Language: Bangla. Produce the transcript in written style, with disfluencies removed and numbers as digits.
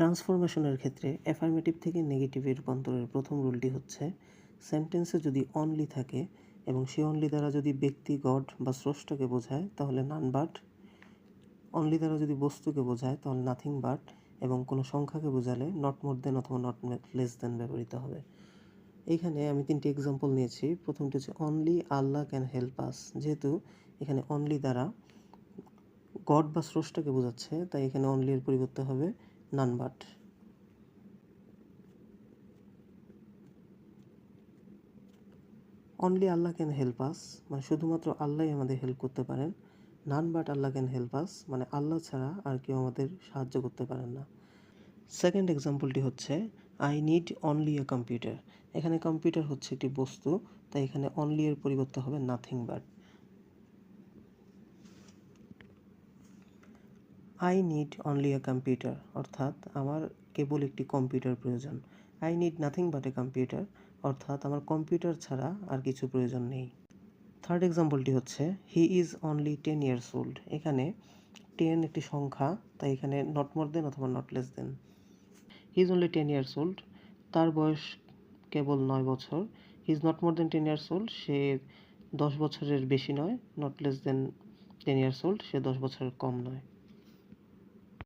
ট্রান্সফরমেশনের ক্ষেত্রে অ্যাফার্মেটিভ থেকে নেগেটিভে রূপান্তরের প্রথম রুলটি হচ্ছে, সেন্টেন্সে যদি অনলি থাকে এবং সে অনলি দ্বারা যদি ব্যক্তি, গড বা স্রষ্টাকে বোঝায় তাহলে নান বাট, অনলি দ্বারা যদি বস্তুকে বোঝায় তাহলে নাথিং বাট, এবং কোনো সংখ্যাকে বোঝালে নট মোর দেন অথবা নট লেস দেন ব্যবহৃত হবে। এইখানে আমি 3টি এক্সাম্পল নিয়েছি। প্রথমটি হচ্ছে only Allah can help us. যেহেতু এখানে অনলি দ্বারা গড বা স্রষ্টাকে বোঝাচ্ছে, তাই এখানে অনলি এর পরিবর্তে হবে none but. Only Allah can help us মানে শুধুমাত্র আল্লাহই আমাদের হেল্প করতে পারেন। None but Allah can help us মানে আল্লাহ ছাড়া আর কেউ আমাদের সাহায্য করতে পারেন না। সেকেন্ড এক্সাম্পলটি হচ্ছে I need only a computer. এখানে কম্পিউটার হচ্ছে একটি বস্তু, তাই এখানে অনলি এর পরিবর্তে হবে nothing but. I need only a computer অর্থাৎ আমার কেবল একটি কম্পিউটার প্রয়োজন। I need nothing but a computer অর্থাৎ আমার কম্পিউটার ছাড়া আর কিছু প্রয়োজন নেই। থার্ড এক্সাম্পলটি হচ্ছে হি ইজ অনলি 10 ইয়ার্স ওল্ড। এখানে 10 একটি সংখ্যা, তাই এখানে নট মোর দেন অথবা not less than. He is only 10 years old, তার বয়স কেবল 9 বছর। He is not more than 10 years old, সে 10 বছরের বেশি নয়। Not less than 10 years old, সে 10 বছরের কম নয়।